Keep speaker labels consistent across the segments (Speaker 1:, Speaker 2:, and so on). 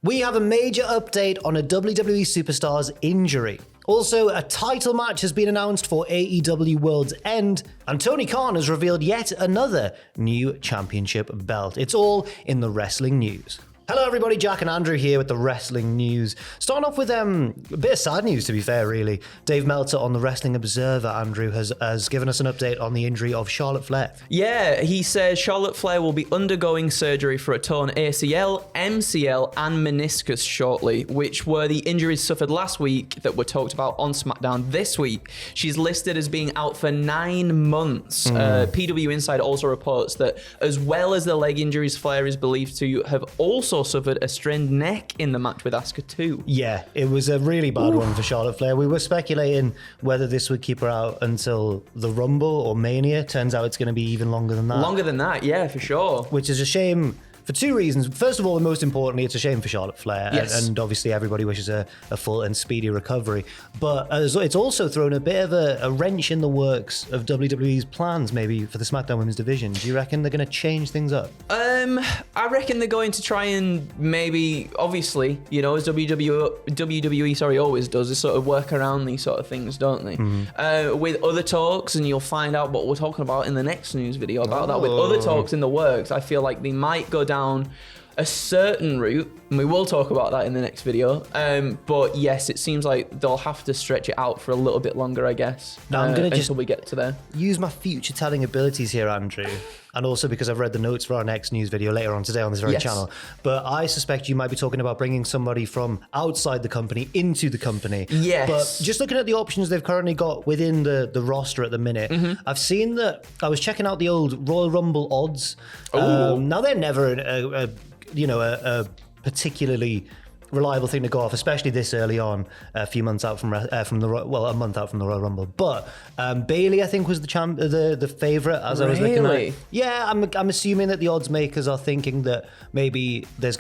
Speaker 1: We have a major update on a WWE superstar's injury. Also, a title match has been announced for AEW World's End, and Tony Khan has revealed yet another new championship belt. It's all in the wrestling news. Hello everybody, Jack and Andrew here with the wrestling news. Starting off with a bit of sad news, to be fair, really. Dave Meltzer on the Wrestling Observer, Andrew, has given us an update on the injury of Charlotte Flair.
Speaker 2: Yeah, he says Charlotte Flair will be undergoing surgery for a torn ACL, MCL and meniscus shortly, which were the injuries suffered last week that were talked about on SmackDown this week. She's listed as being out for 9 months. PW Insider also reports that as well as the leg injuries, Flair is believed to have also suffered a strained neck in the match with Asuka too.
Speaker 1: Yeah, it was a really bad one for Charlotte Flair. We were speculating whether this would keep her out until the Rumble or Mania. Turns out it's going to be even longer than that.
Speaker 2: Longer than that, yeah, for sure.
Speaker 1: Which is a shame for two reasons. First of all, and most importantly, it's a shame for Charlotte Flair.
Speaker 2: Yes.
Speaker 1: And obviously everybody wishes a full and speedy recovery. But it's also thrown a bit of a wrench in the works of WWE's plans, maybe, for the SmackDown Women's Division. Do you reckon they're going to change things up?
Speaker 2: I reckon they're going to try and maybe, obviously, you know, as WWE always does, is sort of work around these sort of things, don't they? With other talks, and you'll find out what we're talking about in the next news video about that. With other talks in the works, I feel like they might go down a certain route, and we will talk about that in the next video. But yes, it seems like they'll have to stretch it out for a little bit longer, I guess.
Speaker 1: Now I'm going to
Speaker 2: until we get to there.
Speaker 1: Use my future telling abilities here, Andrew, and also because I've read the notes for our next news video later on today on this very channel. But I suspect you might be talking about bringing somebody from outside the company into the company.
Speaker 2: Yes.
Speaker 1: But just looking at the options they've currently got within the roster at the minute, I've seen that. I was checking out the old Royal Rumble odds. Now they're never a particularly reliable thing to go off, especially this early on, a few months out from a month out from the Royal Rumble. But Bayley, I think, was the favorite as I was looking at. Yeah, I'm assuming that the odds makers are thinking that maybe she's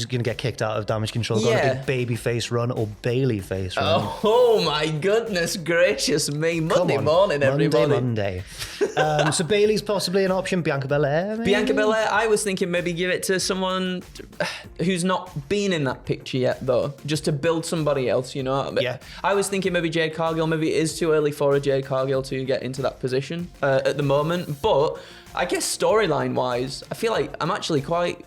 Speaker 1: going to get kicked out of Damage Control, got a big baby face run or Bayley face run.
Speaker 2: Oh my goodness gracious me! Monday morning, everybody.
Speaker 1: Monday. So Bayley's possibly an option. Bianca Belair. Maybe?
Speaker 2: Bianca Belair. I was thinking maybe give it to someone who's not been in that picture yet, though, just to build somebody else, you know.
Speaker 1: Yeah.
Speaker 2: I was thinking maybe Jade Cargill. Maybe it is too early for a Jade Cargill to get into that position at the moment. But I guess storyline wise, I feel like I'm actually quite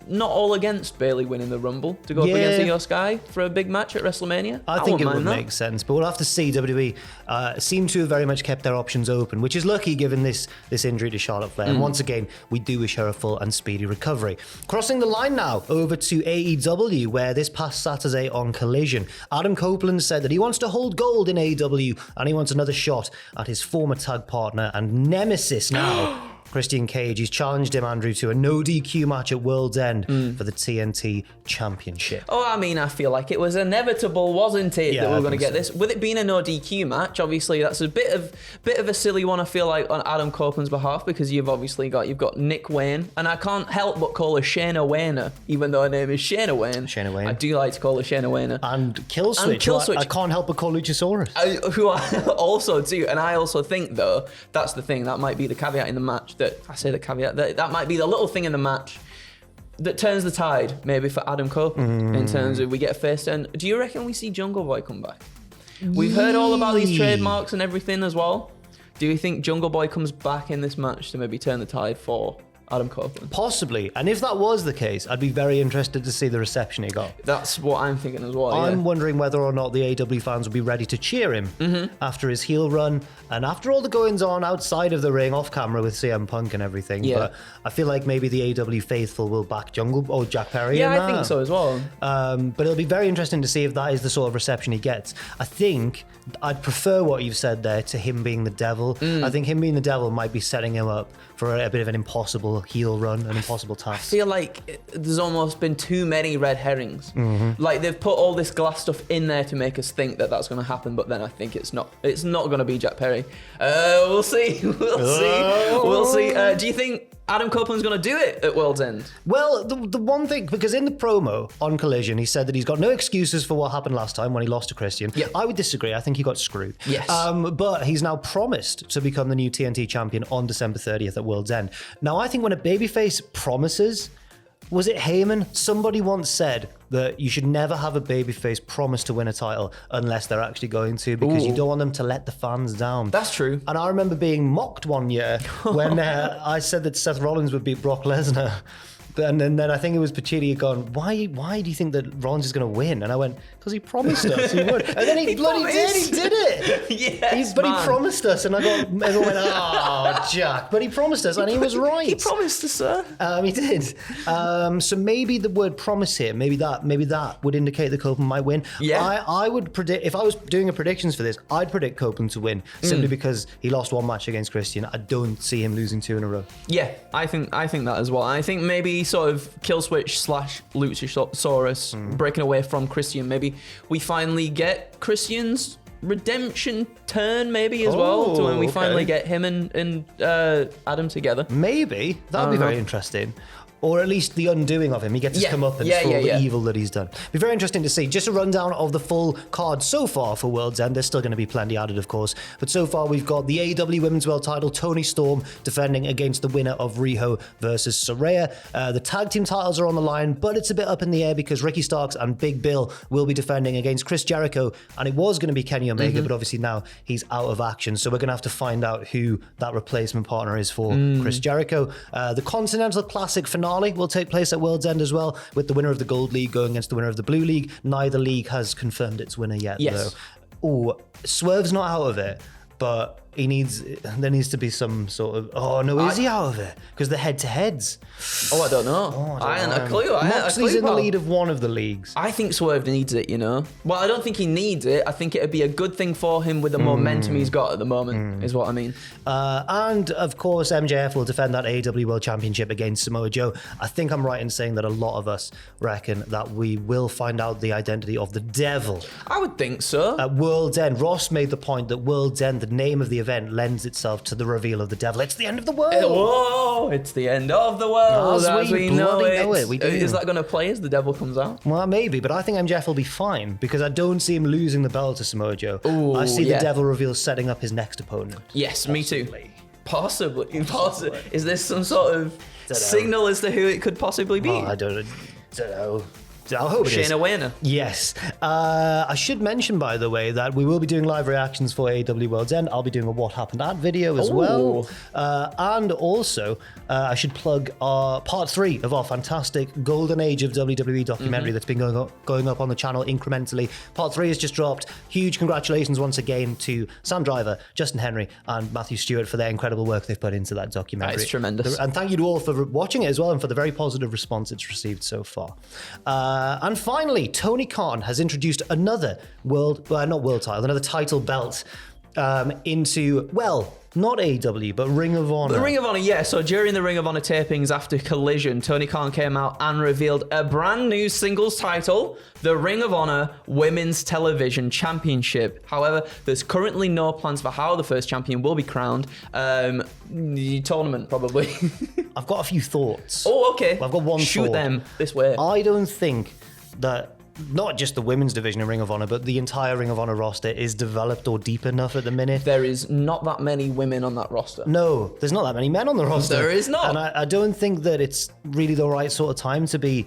Speaker 2: not all against Bayley winning the Rumble to go up against Io Sky for a big match at WrestleMania.
Speaker 1: I think it would make sense, but we'll have to see. WWE seem to have very much kept their options open, which is lucky given this injury to Charlotte Flair. And once again, we do wish her a full and speedy recovery. Crossing the line now over to AEW, where this past Saturday on Collision, Adam Copeland said that he wants to hold gold in AEW and he wants another shot at his former tag partner and nemesis now. Christian Cage. He's challenged him, Andrew, to a no DQ match at World's End for the TNT Championship.
Speaker 2: Oh, I mean, I feel like it was inevitable, wasn't it, that we were going to get this? With it being a no DQ match, obviously that's a bit of a silly one, I feel like, on Adam Copeland's behalf, because you've got Nick Wayne, and I can't help but call her Shayna Wayner, even though her name is Shayna Wayne.
Speaker 1: Shayna Wayne.
Speaker 2: I do like to call her Shayna Wayner.
Speaker 1: And Killswitch. I can't help but call Luchasaurus.
Speaker 2: Who I also do, and I also think, though, that's the thing, that might be the caveat in the match, that might be the little thing in the match that turns the tide, maybe, for Adam Copeland, in terms of we get a face turn. Do you reckon we see Jungle Boy come back? We've heard all about these trademarks and everything as well. Do you think Jungle Boy comes back in this match to maybe turn the tide for Adam Copeland?
Speaker 1: Possibly. And if that was the case, I'd be very interested to see the reception he got.
Speaker 2: That's what I'm thinking as well.
Speaker 1: I'm wondering whether or not the AW fans will be ready to cheer him after his heel run and after all the goings on outside of the ring, off camera with CM Punk and everything.
Speaker 2: Yeah.
Speaker 1: But I feel like maybe the AW faithful will back Jack Perry.
Speaker 2: Yeah, I think so as well.
Speaker 1: But it'll be very interesting to see if that is the sort of reception he gets. I think I'd prefer what you've said there to him being the devil. I think him being the devil might be setting him up for a bit of an impossible heel run, an impossible task.
Speaker 2: I feel like there's almost been too many red herrings. Like they've put all this glass stuff in there to make us think that that's going to happen, but then I think it's not going to be Jack Perry. We'll see. We'll see. Do you think Adam Copeland's going to do it at World's End?
Speaker 1: Well, the one thing, because in the promo on Collision, he said that he's got no excuses for what happened last time when he lost to Christian.
Speaker 2: Yeah.
Speaker 1: I would disagree. I think he got screwed.
Speaker 2: Yes.
Speaker 1: But he's now promised to become the new TNT champion on December 30th at World's End. Now, I think when a babyface promises, Was it Heyman? Somebody once said that you should never have a babyface promise to win a title unless they're actually going to, because you don't want them to let the fans down.
Speaker 2: That's true.
Speaker 1: And I remember being mocked one year when I said that Seth Rollins would beat Brock Lesnar. And then I think it was Pacitti gone, why do you think that Rollins is going to win? And I went, because he promised us he would. And then he bloody did. He did it.
Speaker 2: Yes,
Speaker 1: but he promised us. And everyone went, oh, Jack. But he promised us, and he was right.
Speaker 2: He promised us, sir.
Speaker 1: He did. So maybe the word promise here, maybe that would indicate that Copeland might win.
Speaker 2: Yeah.
Speaker 1: I would predict, if I was doing a predictions for this, I'd predict Copeland to win, simply because he lost one match against Christian. I don't see him losing 2 in a row.
Speaker 2: Yeah, I think that as well. I think maybe sort of kill switch / Luchasaurus breaking away from Christian. Maybe we finally get Christian's redemption turn, maybe as well, to when we finally get him and Adam together.
Speaker 1: Maybe that'd be very interesting. Or at least the undoing of him. He gets his comeuppance for all the evil that he's done. Be very interesting to see. Just a rundown of the full card so far for World's End. There's still going to be plenty added, of course. But so far, we've got the AEW Women's World title, Toni Storm, defending against the winner of Riho versus Saraya. The tag team titles are on the line, but it's a bit up in the air because Ricky Starks and Big Bill will be defending against Chris Jericho. And it was going to be Kenny Omega, but obviously now he's out of action. So we're going to have to find out who that replacement partner is for Chris Jericho. The Continental Classic finale will take place at World's End as well, with the winner of the Gold League going against the winner of the Blue League. Neither league has confirmed its winner yet, though. Oh, Swerve's not out of it, but there needs to be some sort of... is he out of it? Because the head-to-heads.
Speaker 2: I don't know. I haven't a clue.
Speaker 1: Moxley's in the lead of one of the leagues.
Speaker 2: I think Swerve needs it, you know? Well, I don't think he needs it. I think it'd be a good thing for him with the momentum he's got at the moment, is what I mean.
Speaker 1: And, of course, MJF will defend that AEW World Championship against Samoa Joe. I think I'm right in saying that a lot of us reckon that we will find out the identity of the Devil.
Speaker 2: I would think so.
Speaker 1: At World's End, Ross made the point that World's End, the name of the event, lends itself to the reveal of the Devil. It's the end of the world.
Speaker 2: Whoa! It's the end of the world as we know it.
Speaker 1: We do.
Speaker 2: Is that going to play as the Devil comes out?
Speaker 1: Well, maybe, but I think MJF will be fine because I don't see him losing the belt to Samoa Joe. I see the Devil reveal setting up his next opponent.
Speaker 2: Yes, me too. Possibly. Is this some sort of signal as to who it could possibly be?
Speaker 1: I don't know. I hope it is.
Speaker 2: Shayna Wayner.
Speaker 1: Yes. I should mention, by the way, that we will be doing live reactions for AEW World's End. I'll be doing a What Happened At video as well. And also, I should plug our part 3 of our fantastic Golden Age of WWE documentary that's been going up on the channel incrementally. Part 3 has just dropped. Huge congratulations once again to Sam Driver, Justin Henry, and Matthew Stewart for their incredible work they've put into that documentary.
Speaker 2: It's tremendous.
Speaker 1: And thank you to all for watching it as well and for the very positive response it's received so far. And finally, Tony Khan has introduced another another title belt into, not AEW, but Ring of Honor.
Speaker 2: The Ring of Honor, yeah. So during the Ring of Honor tapings after Collision, Tony Khan came out and revealed a brand new singles title, the Ring of Honor Women's Television Championship. However, there's currently no plans for how the first champion will be crowned. The tournament, probably.
Speaker 1: I've got a few thoughts.
Speaker 2: Oh, okay.
Speaker 1: I've got one thought.
Speaker 2: Shoot them this way.
Speaker 1: I don't think that not just the women's division of Ring of Honor, but the entire Ring of Honor roster is developed or deep enough at the minute.
Speaker 2: There is not that many women on that roster.
Speaker 1: No, there's not that many men on the roster.
Speaker 2: There is not.
Speaker 1: And I don't think that it's really the right sort of time to be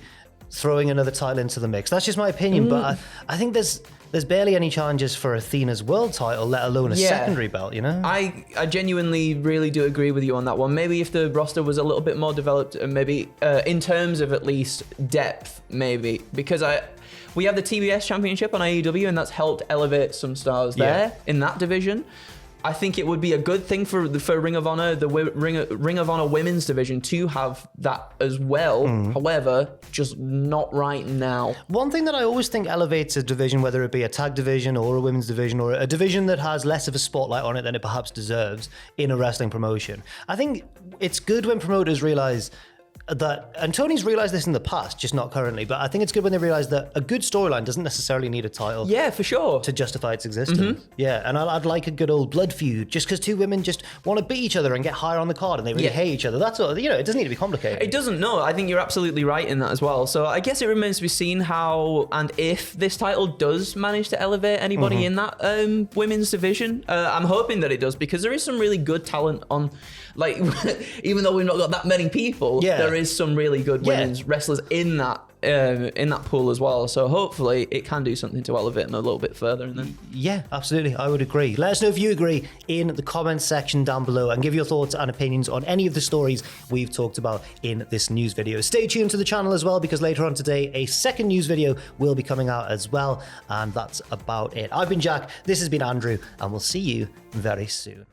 Speaker 1: throwing another title into the mix. That's just my opinion, but I think there's barely any challenges for Athena's world title, let alone a secondary belt, you know?
Speaker 2: I genuinely really do agree with you on that one. Maybe if the roster was a little bit more developed, and maybe in terms of at least depth, maybe. Because we have the TBS Championship on AEW, and that's helped elevate some stars there in that division. I think it would be a good thing for Ring of Honor, the Ring of Honor women's division, to have that as well. However, just not right now.
Speaker 1: One thing that I always think elevates a division, whether it be a tag division or a women's division or a division that has less of a spotlight on it than it perhaps deserves in a wrestling promotion. I think it's good when promoters realize that, and Tony's realized this in the past, just not currently, but I think it's good when they realize that a good storyline doesn't necessarily need a title.
Speaker 2: Yeah, for sure.
Speaker 1: To justify its existence. Yeah, and I'd like a good old blood feud, just because two women just want to beat each other and get higher on the card and they really hate each other. That's all, it doesn't need to be complicated.
Speaker 2: It doesn't, no. I think you're absolutely right in that as well. So I guess it remains to be seen how and if this title does manage to elevate anybody in that women's division. I'm hoping that it does, because there is some really good talent on like, even though we've not got that many people, there is some really good women's wrestlers in that pool as well. So hopefully it can do something to elevate them a little bit further. And then,
Speaker 1: yeah, absolutely, I would agree. Let us know if you agree in the comments section down below, and give your thoughts and opinions on any of the stories we've talked about in this news video. Stay tuned to the channel as well, because later on today a second news video will be coming out as well. And that's about it. I've been Jack, this has been Andrew, and we'll see you very soon.